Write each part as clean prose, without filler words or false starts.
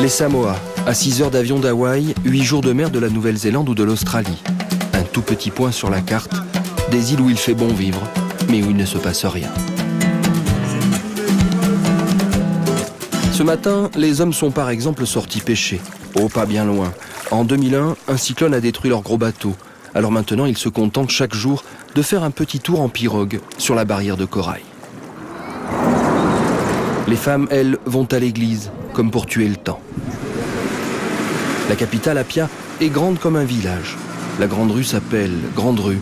Les Samoa, à 6 heures d'avion d'Hawaï, 8 jours de mer de la Nouvelle-Zélande ou de l'Australie. Un tout petit point sur la carte, des îles où il fait bon vivre, mais où il ne se passe rien. Ce matin, les hommes sont par exemple sortis pêcher. Oh, pas bien loin. En 2001, un cyclone a détruit leur gros bateau. Alors maintenant, ils se contentent chaque jour de faire un petit tour en pirogue sur la barrière de corail. Les femmes, elles, vont à l'église, comme pour tuer le temps. La capitale, Apia, est grande comme un village. La grande rue s'appelle Grande Rue,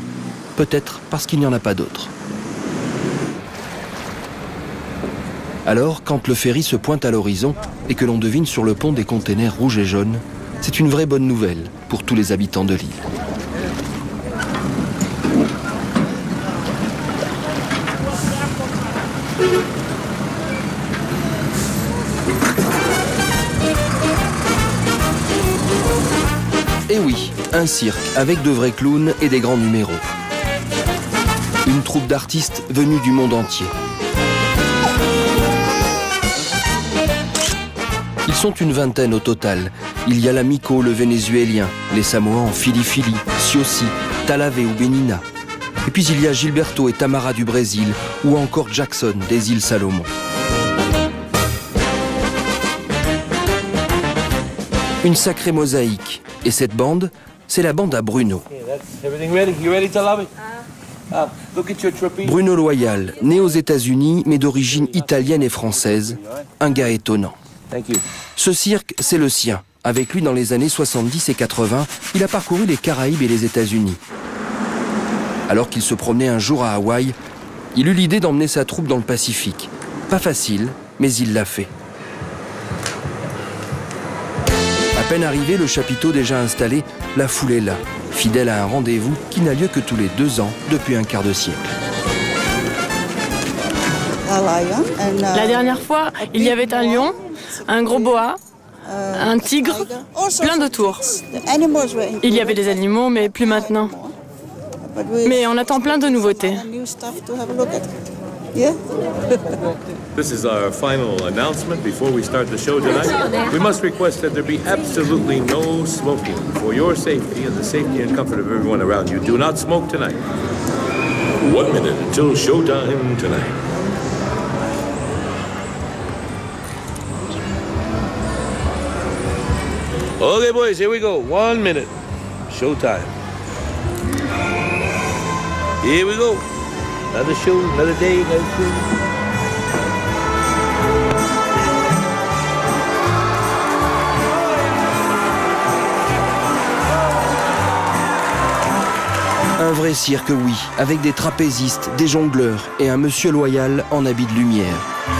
peut-être parce qu'il n'y en a pas d'autre. Alors, quand le ferry se pointe à l'horizon et que l'on devine sur le pont des containers rouges et jaunes, c'est une vraie bonne nouvelle pour tous les habitants de l'île. Et oui, un cirque avec de vrais clowns et des grands numéros. Une troupe d'artistes venus du monde entier. Ils sont une vingtaine au total. Il y a la Miko, le vénézuélien, les Samoans en Fili-Fili, Siosi, Talavera ou Benina. Et puis il y a Gilberto et Tamara du Brésil, ou encore Jackson des îles Salomon. Une sacrée mosaïque. Et cette bande, c'est la bande à Bruno. Bruno Loyal, né aux États-Unis, mais d'origine italienne et française. Un gars étonnant. Ce cirque, c'est le sien. Avec lui, dans les années 70 et 80, il a parcouru les Caraïbes et les États-Unis. Alors qu'il se promenait un jour à Hawaï, il eut l'idée d'emmener sa troupe dans le Pacifique. Pas facile, mais il l'a fait. À peine arrivé, le chapiteau déjà installé, la foule est là, fidèle à un rendez-vous qui n'a lieu que tous les 2 ans depuis un quart de siècle. La dernière fois, il y avait un lion, un gros boa, un tigre, plein de tours. Il y avait des animaux, mais plus maintenant. Mais on attend plein de nouveautés. This is our final announcement before we start the show tonight. We must request that there be absolutely no smoking. For your safety and the safety and comfort of everyone around you, do not smoke tonight. 1 minute until showtime tonight. Okay, boys, here we go. 1 minute. Showtime. Here we go. Another show, another day, another show. Un vrai cirque, oui, avec des trapézistes, des jongleurs et un monsieur Loyal en habit de lumière.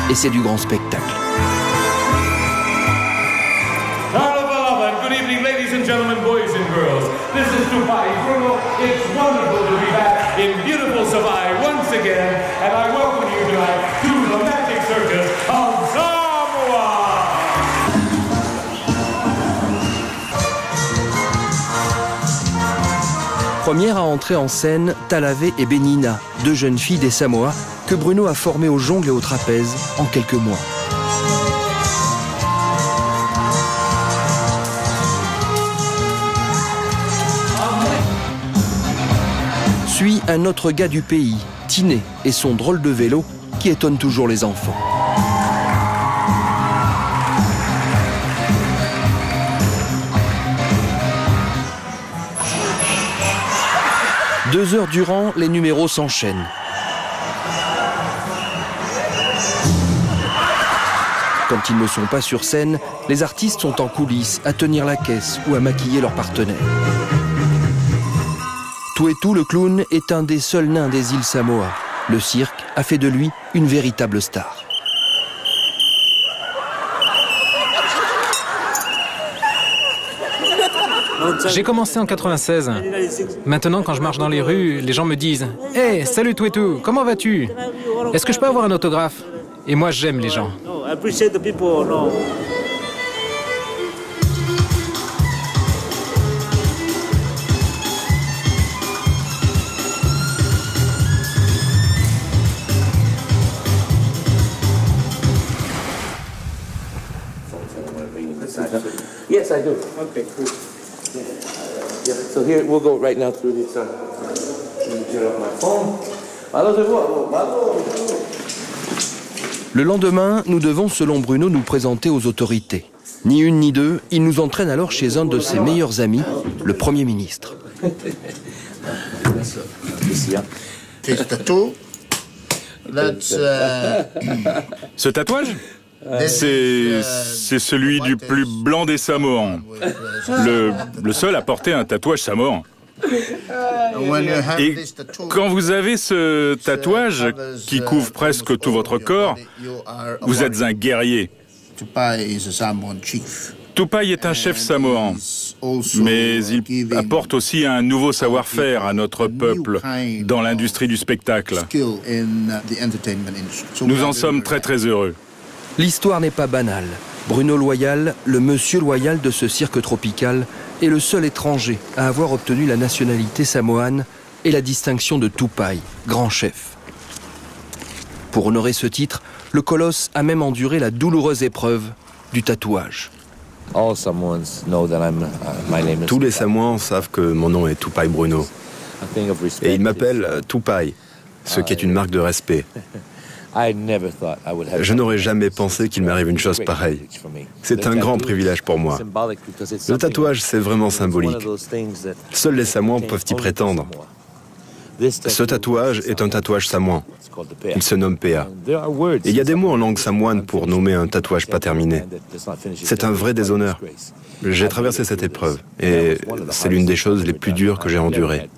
Et c'est du grand spectacle. Good evening, ladies and gentlemen, boys and girls. This is Dubai Bruno. It's wonderful to be back in beautiful Savai once again, and I welcome you tonight to the Magic Circus of Samoa. Première à entrer en scène, Talavera et Benina, 2 jeunes filles des Samoa que Bruno a formées au jongle et au trapèze en quelques mois. Suit un autre gars du pays, Tiné, et son drôle de vélo qui étonne toujours les enfants. Deux heures durant, les numéros s'enchaînent. Quand ils ne sont pas sur scène, les artistes sont en coulisses, à tenir la caisse ou à maquiller leurs partenaires. Tout et tout, le clown est un des seuls nains des îles Samoa. Le cirque a fait de lui une véritable star. J'ai commencé en 96. Maintenant, quand je marche dans les rues, les gens me disent « Hey, salut tout et tout, comment vas-tu? Est-ce que je peux avoir un autographe ?» Et moi, j'aime les gens. Yes, I do. Okay, cool. Yeah, so here we'll go right now through this. Turn off my phone. Le lendemain, nous devons, selon Bruno, nous présenter aux autorités. Ni une ni deux, il nous entraîne alors chez un de ses meilleurs amis, le Premier ministre. Ce tatouage, c'est celui du plus blanc des Samoans. Le seul à porter un tatouage samoan. Et quand vous avez ce tatouage qui couvre presque tout votre corps, vous êtes un guerrier. Tupai est un chef samoan, mais il apporte aussi un nouveau savoir-faire à notre peuple dans l'industrie du spectacle. Nous en sommes très très heureux. L'histoire n'est pas banale. Bruno Loyal, le monsieur loyal de ce cirque tropical, est le seul étranger à avoir obtenu la nationalité samoane et la distinction de Tupai, grand chef. Pour honorer ce titre, le colosse a même enduré la douloureuse épreuve du tatouage. Tous les Samoans savent que mon nom est Tupai Bruno. Et ils m'appellent Tupai, ce qui est une marque de respect. Je n'aurais jamais pensé qu'il m'arrive une chose pareille. C'est un grand privilège pour moi. Le tatouage, c'est vraiment symbolique. Seuls les Samoans peuvent y prétendre. Ce tatouage est un tatouage samoan. Il se nomme Pea. Et il y a des mots en langue samoane pour nommer un tatouage pas terminé. C'est un vrai déshonneur. J'ai traversé cette épreuve et c'est l'une des choses les plus dures que j'ai endurées.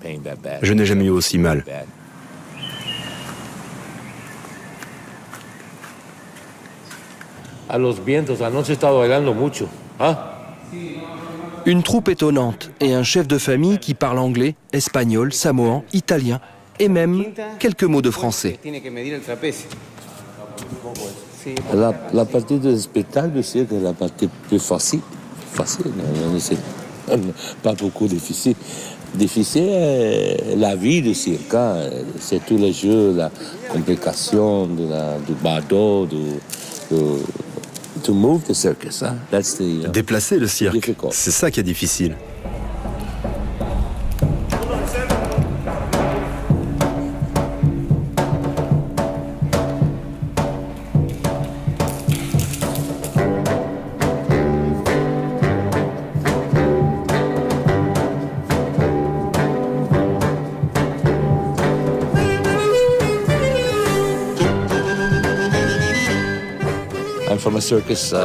Je n'ai jamais eu aussi mal. Une troupe étonnante et un chef de famille qui parle anglais, espagnol, samoan, italien et même quelques mots de français. La partie du spectacle, c'est la partie plus facile. Pas beaucoup difficile. Difficile, la vie du cirque, c'est tous les jeux, la complication du bateau, Déplacer le cirque, c'est ça qui est difficile.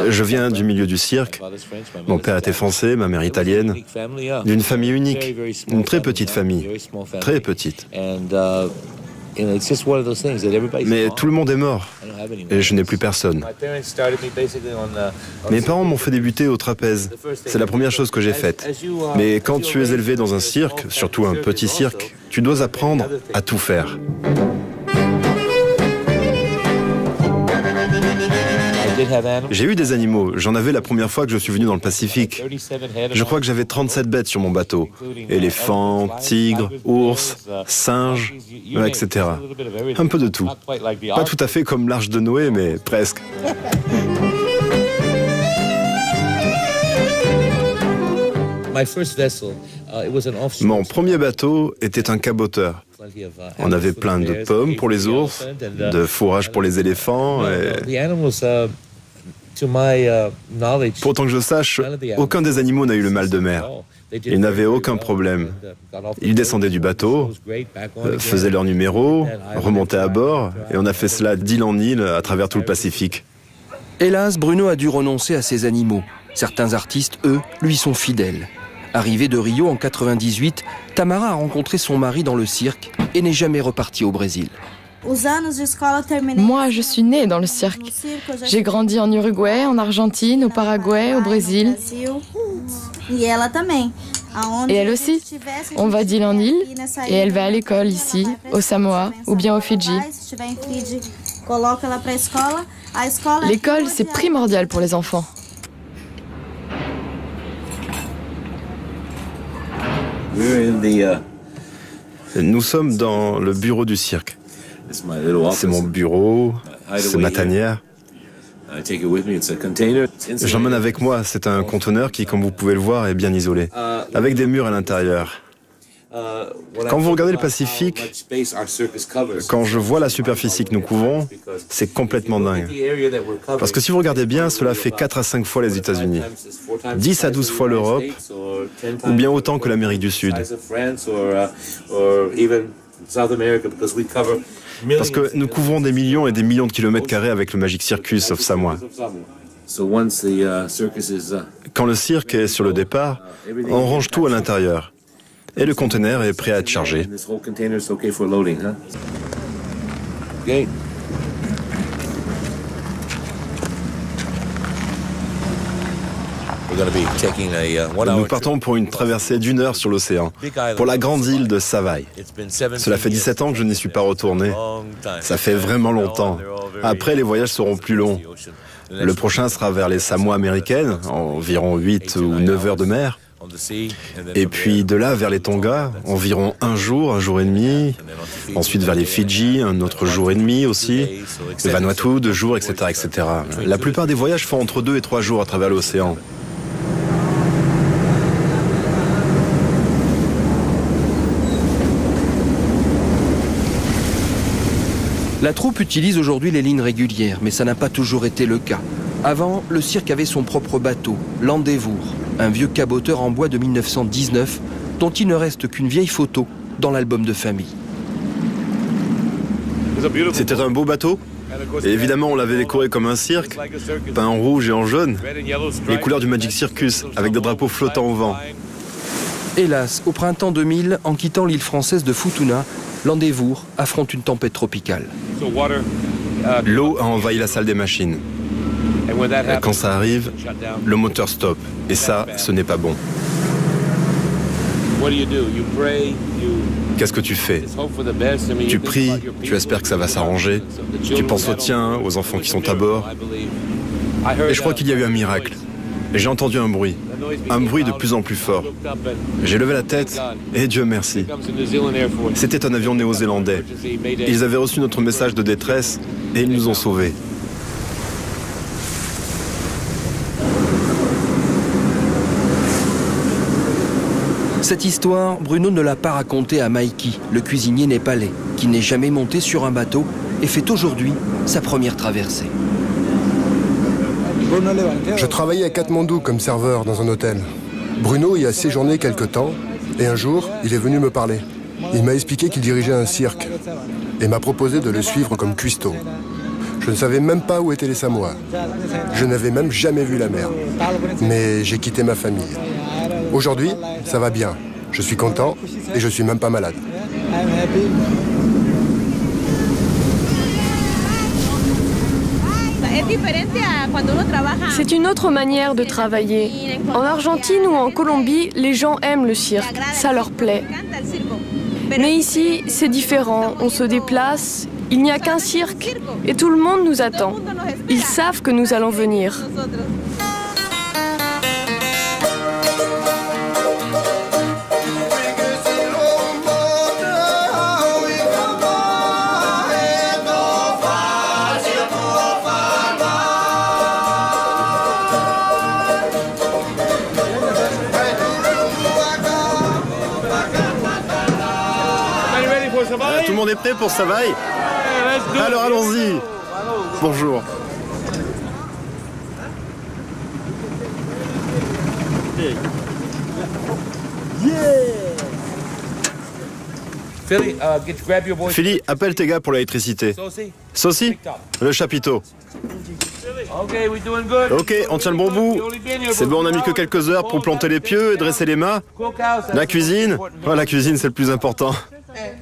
Je viens du milieu du cirque. Mon père était français, ma mère italienne. D'une famille unique, une très petite famille, très petite. Mais tout le monde est mort et je n'ai plus personne. Mes parents m'ont fait débuter au trapèze. C'est la première chose que j'ai faite. Mais quand tu es élevé dans un cirque, surtout un petit cirque, tu dois apprendre à tout faire. J'ai eu des animaux. J'en avais la première fois que je suis venu dans le Pacifique. Je crois que j'avais 37 bêtes sur mon bateau. Éléphants, tigres, ours, singes, etc. Un peu de tout. Pas tout à fait comme l'Arche de Noé, mais presque. Mon premier bateau était un caboteur. On avait plein de pommes pour les ours, de fourrage pour les éléphants. Pour autant que je sache, aucun des animaux n'a eu le mal de mer. Ils n'avaient aucun problème. Ils descendaient du bateau, faisaient leur numéro, remontaient à bord, et on a fait cela d'île en île à travers tout le Pacifique. Hélas, Bruno a dû renoncer à ses animaux. Certains artistes, eux, lui sont fidèles. Arrivée de Rio en 98, Tamara a rencontré son mari dans le cirque et n'est jamais repartie au Brésil. Moi, je suis née dans le cirque. J'ai grandi en Uruguay, en Argentine, au Paraguay, au Brésil. Et elle aussi. On va d'île en île et elle va à l'école ici, au Samoa ou bien au Fidji. L'école, c'est primordial pour les enfants. Nous sommes dans le bureau du cirque. C'est mon bureau, c'est ma tanière. Je l'emmène avec moi. C'est un conteneur qui, comme vous pouvez le voir, est bien isolé, avec des murs à l'intérieur. Quand vous regardez le Pacifique, quand je vois la superficie que nous couvrons, c'est complètement dingue. Parce que si vous regardez bien, cela fait 4 à 5 fois les États-Unis, 10 à 12 fois l'Europe, ou bien autant que l'Amérique du Sud. Parce que nous couvrons des millions et des millions de kilomètres carrés avec le Magic Circus of Samoa. Quand le cirque est sur le départ, on range tout à l'intérieur. Et le conteneur est prêt à être chargé. Nous partons pour une traversée d'1 heure sur l'océan, pour la grande île de Savaii. Cela fait 17 ans que je n'y suis pas retourné. Ça fait vraiment longtemps. Après, les voyages seront plus longs. Le prochain sera vers les Samoa américaines, environ 8 ou 9 heures de mer. Et puis de là vers les Tonga, environ un jour et demi. Ensuite vers les Fidji, un autre jour et demi aussi. Le Vanuatu, 2 jours, etc., etc. La plupart des voyages font entre 2 et 3 jours à travers l'océan. La troupe utilise aujourd'hui les lignes régulières, mais ça n'a pas toujours été le cas. Avant, le cirque avait son propre bateau, l'Endeavour, un vieux caboteur en bois de 1919, dont il ne reste qu'une vieille photo dans l'album de famille. C'était un beau bateau. Et évidemment, on l'avait décoré comme un cirque, peint en rouge et en jaune, les couleurs du Magic Circus, avec des drapeaux flottants au vent. Hélas, au printemps 2000, en quittant l'île française de Futuna, l'Endeavour affronte une tempête tropicale. L'eau a envahi la salle des machines. Quand ça arrive, le moteur stoppe. Et ça, ce n'est pas bon. Qu'est-ce que tu fais? Tu pries, tu espères que ça va s'arranger. Tu penses aux tiens, aux enfants qui sont à bord. Et je crois qu'il y a eu un miracle. Et j'ai entendu un bruit de plus en plus fort. J'ai levé la tête et Dieu merci. C'était un avion néo-zélandais. Ils avaient reçu notre message de détresse et ils nous ont sauvés. Cette histoire, Bruno ne l'a pas racontée à Mikey, le cuisinier népalais, qui n'est jamais monté sur un bateau et fait aujourd'hui sa première traversée. Je travaillais à Katmandou comme serveur dans un hôtel. Bruno y a séjourné quelque temps et un jour, il est venu me parler. Il m'a expliqué qu'il dirigeait un cirque et m'a proposé de le suivre comme cuistot. Je ne savais même pas où étaient les Samoa. Je n'avais même jamais vu la mer. Mais j'ai quitté ma famille. Aujourd'hui, ça va bien. Je suis content et je suis même pas malade. C'est une autre manière de travailler. En Argentine ou en Colombie, les gens aiment le cirque, ça leur plaît. Mais ici, c'est différent. On se déplace, il n'y a qu'un cirque et tout le monde nous attend. Ils savent que nous allons venir. Tout le monde est prêt pour Savaii? Alors allons-y. Bonjour. Philly, appelle tes gars pour l'électricité. Saucy, le chapiteau. Ok, on tient le bon bout. C'est bon, on a mis que quelques heures pour planter les pieux et dresser les mâts. La cuisine, oh, la cuisine c'est le plus important.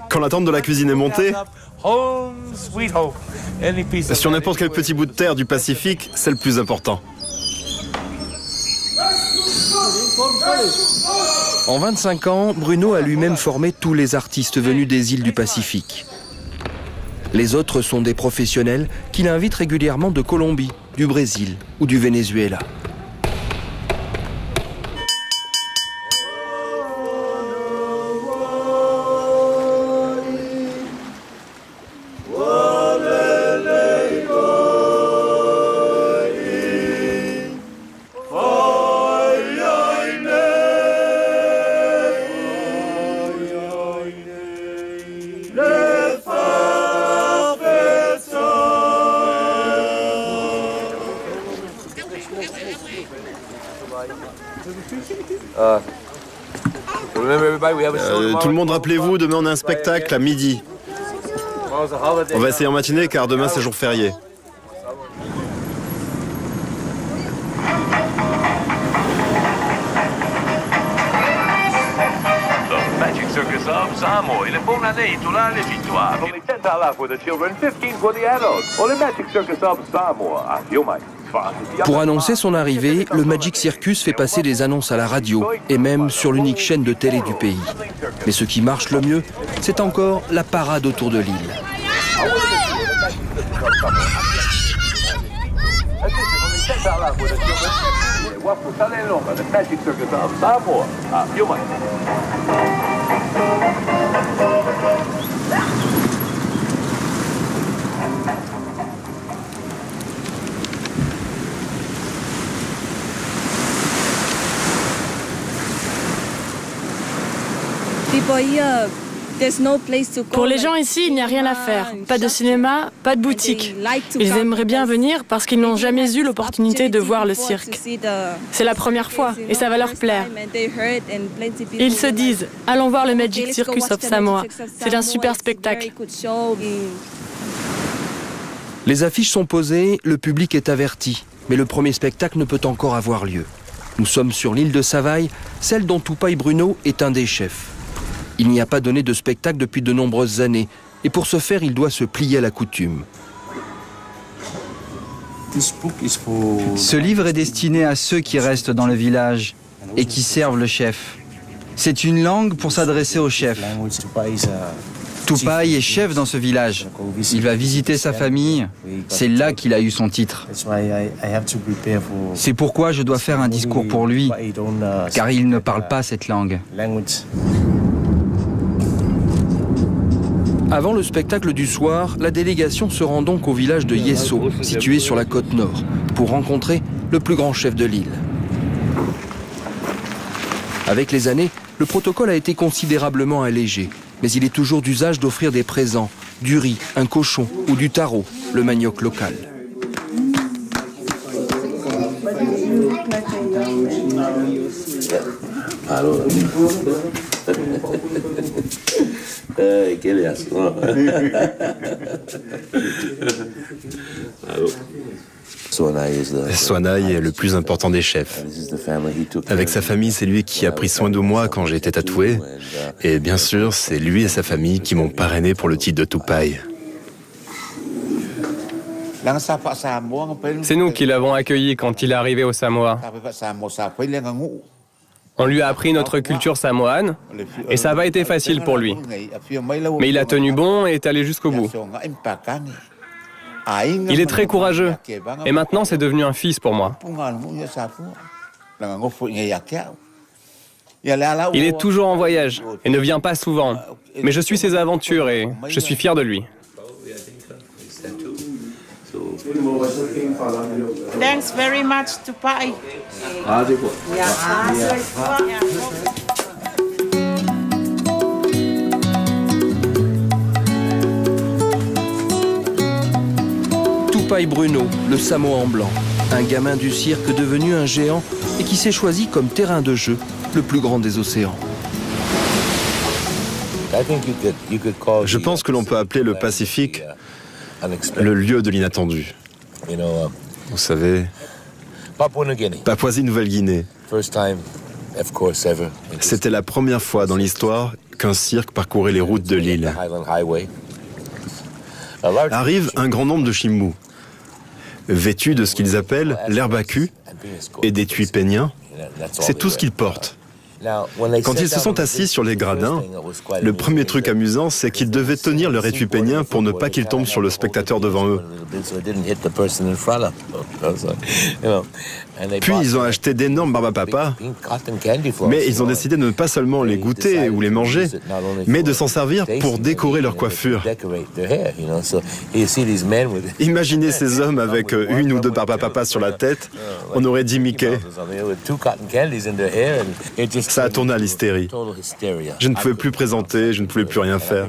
Quand la tente de la cuisine est montée, sur n'importe quel petit bout de terre du Pacifique, c'est le plus important. En 25 ans, Bruno a lui-même formé tous les artistes venus des îles du Pacifique. Les autres sont des professionnels qu'il invite régulièrement de Colombie, du Brésil ou du Venezuela. Tout le monde, rappelez-vous, demain on a un spectacle à midi. On va essayer en matinée car demain c'est jour férié. Magic Circus of Samoa. Il est bonne année, toute la victoire. Only $10 for the children, $15 for the adults. Or the Magic Circus of Samoa. You might. Pour annoncer son arrivée, le Magic Circus fait passer des annonces à la radio et même sur l'unique chaîne de télé du pays. Mais ce qui marche le mieux, c'est encore la parade autour de l'île. Pour les gens ici, il n'y a rien à faire. Pas de cinéma, pas de boutique. Ils aimeraient bien venir parce qu'ils n'ont jamais eu l'opportunité de voir le cirque. C'est la première fois et ça va leur plaire. Ils se disent, allons voir le Magic Circus of Samoa. C'est un super spectacle. Les affiches sont posées, le public est averti. Mais le premier spectacle ne peut encore avoir lieu. Nous sommes sur l'île de Savaii, celle dont Tupai Bruno est un des chefs. Il n'y a pas donné de spectacle depuis de nombreuses années, et pour ce faire, il doit se plier à la coutume. Ce livre est destiné à ceux qui restent dans le village et qui servent le chef. C'est une langue pour s'adresser au chef. Tupai est chef dans ce village. Il va visiter sa famille. C'est là qu'il a eu son titre. C'est pourquoi je dois faire un discours pour lui, car il ne parle pas cette langue. Avant le spectacle du soir, la délégation se rend donc au village de Yeso, situé sur la côte nord, pour rencontrer le plus grand chef de l'île. Avec les années, le protocole a été considérablement allégé, mais il est toujours d'usage d'offrir des présents, du riz, un cochon ou du taro, le manioc local. Swanai est le plus important des chefs. Avec sa famille, c'est lui qui a pris soin de moi quand j'ai été tatoué. Et bien sûr, c'est lui et sa famille qui m'ont parrainé pour le titre de Tupai. C'est nous qui l'avons accueilli quand il est arrivé au Samoa. On lui a appris notre culture samoane et ça n'a pas été facile pour lui. Mais il a tenu bon et est allé jusqu'au bout. Il est très courageux et maintenant c'est devenu un fils pour moi. Il est toujours en voyage et ne vient pas souvent. Mais je suis ses aventures et je suis fier de lui. Thanks very much, Tupai. Tupai Bruno, le Samoan blanc, un gamin du cirque devenu un géant et qui s'est choisi comme terrain de jeu le plus grand des océans. Je pense que l'on peut appeler le Pacifique le lieu de l'inattendu. Vous savez, Papouasie-Nouvelle-Guinée. C'était la première fois dans l'histoire qu'un cirque parcourait les routes de l'île. Arrive un grand nombre de Chimbous, vêtus de ce qu'ils appellent l'herbe à cul et des tuis péniens. C'est tout ce qu'ils portent. Quand ils se sont assis sur les gradins, le premier truc amusant, c'est qu'ils devaient tenir leur étui pénien pour ne pas qu'il tombe sur le spectateur devant eux. Puis ils ont acheté d'énormes barbapapa, mais ils ont décidé de ne pas seulement les goûter ou les manger, mais de s'en servir pour décorer leur coiffure. Imaginez ces hommes avec une ou deux barbapapa sur la tête, on aurait dit Mickey. Ça a tourné à l'hystérie. Je ne pouvais plus présenter, je ne pouvais plus rien faire.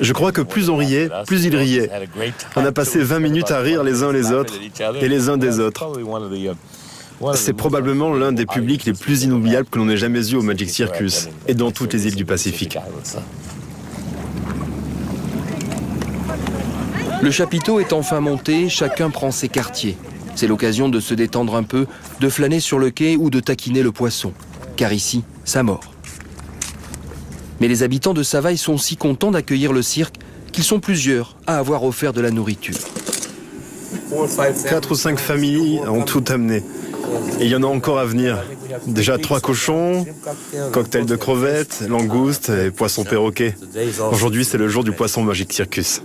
Je crois que plus on riait, plus ils riaient. On a passé 20 minutes à rire les uns les autres et les uns des autres. C'est probablement l'un des publics les plus inoubliables que l'on ait jamais eu au Magic Circus et dans toutes les îles du Pacifique. Le chapiteau est enfin monté, chacun prend ses quartiers. C'est l'occasion de se détendre un peu, de flâner sur le quai ou de taquiner le poisson. Car ici, ça mord. Mais les habitants de Savaille sont si contents d'accueillir le cirque qu'ils sont plusieurs à avoir offert de la nourriture. 4 ou 5 familles ont tout amené. Et il y en a encore à venir. Déjà 3 cochons, cocktail de crevettes, langoustes et poisson perroquet. Aujourd'hui, c'est le jour du poisson Magic Circus.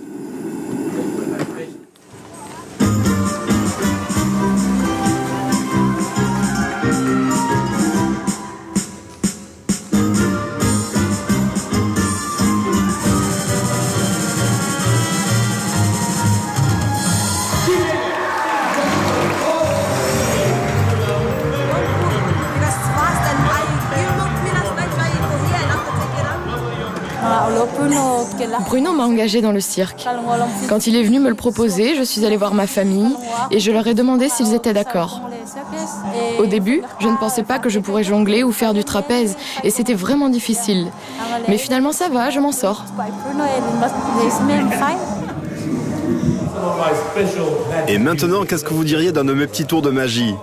Bruno m'a engagée dans le cirque. Quand il est venu me le proposer, je suis allée voir ma famille et je leur ai demandé s'ils étaient d'accord. Au début, je ne pensais pas que je pourrais jongler ou faire du trapèze et c'était vraiment difficile. Mais finalement ça va, je m'en sors. Et maintenant, qu'est-ce que vous diriez d'un de mes petits tours de magie ?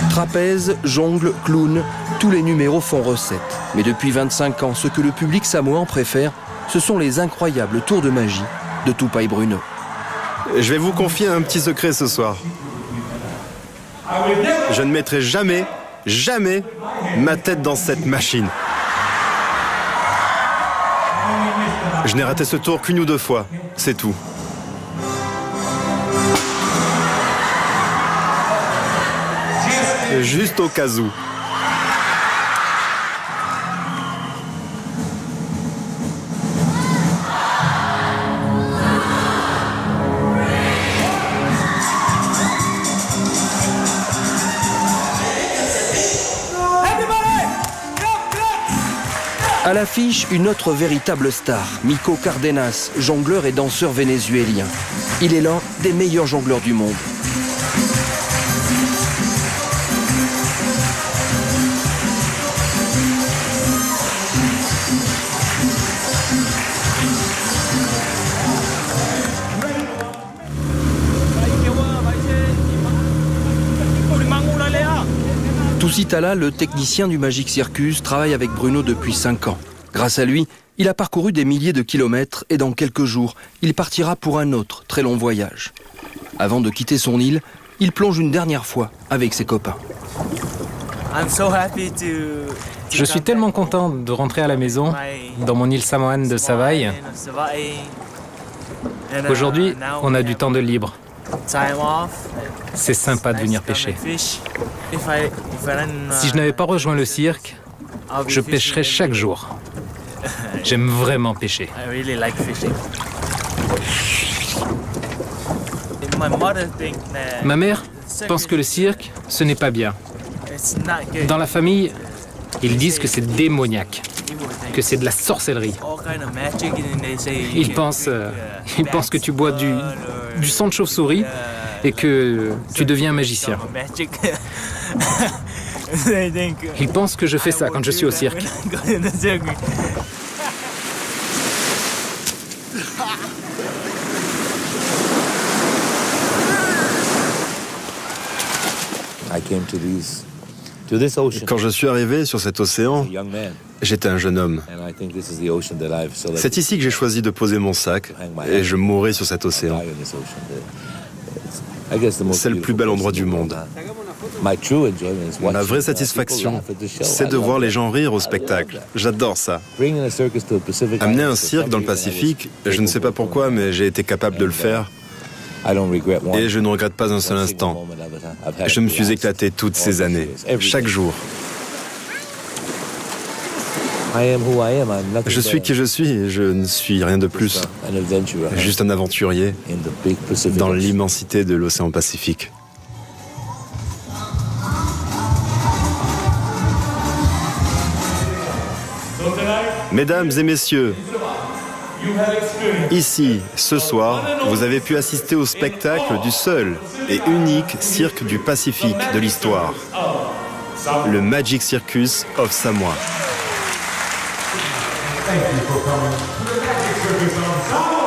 Trapèze, jongle, clown, tous les numéros font recette. Mais depuis 25 ans, ce que le public samoan préfère, ce sont les incroyables tours de magie de Tupai Bruno. Je vais vous confier un petit secret ce soir. Je ne mettrai jamais ma tête dans cette machine. Je n'ai raté ce tour qu'une ou 2 fois, c'est tout. Juste au cas où. À l'affiche, une autre véritable star, Mico Cardenas, jongleur et danseur vénézuélien. Il est l'un des meilleurs jongleurs du monde. Tusitala, le technicien du Magic Circus, travaille avec Bruno depuis 5 ans. Grâce à lui, il a parcouru des milliers de kilomètres et dans quelques jours, il partira pour un autre très long voyage. Avant de quitter son île, il plonge une dernière fois avec ses copains. Je suis tellement content de rentrer à la maison, dans mon île samoane de Savaille. Aujourd'hui, on a du temps de libre. C'est sympa de venir pêcher. Si je n'avais pas rejoint le cirque, je pêcherais chaque jour. J'aime vraiment pêcher. Ma mère pense que le cirque, ce n'est pas bien. Dans la famille, ils disent que c'est démoniaque, que c'est de la sorcellerie. Ils pensent que tu bois du sang de chauve-souris et que tu deviens un magicien. Ils pensent que je fais ça quand je suis au cirque. Quand je suis arrivé sur cet océan, j'étais un jeune homme. C'est ici que j'ai choisi de poser mon sac et je mourrai sur cet océan. C'est le plus bel endroit du monde. Ma vraie satisfaction, c'est de voir les gens rire au spectacle. J'adore ça. Amener un cirque dans le Pacifique, je ne sais pas pourquoi, mais j'ai été capable de le faire. Et je ne regrette pas un seul instant. Je me suis éclaté toutes ces années, chaque jour. Je suis qui je suis et je ne suis rien de plus. Juste un aventurier dans l'immensité de l'océan Pacifique. Mesdames et messieurs, Ici, ce soir, vous avez pu assister au spectacle du seul et unique cirque du Pacifique de l'histoire, le Magic Circus of Samoa. Thank you for coming to the Magic Circus of Samoa.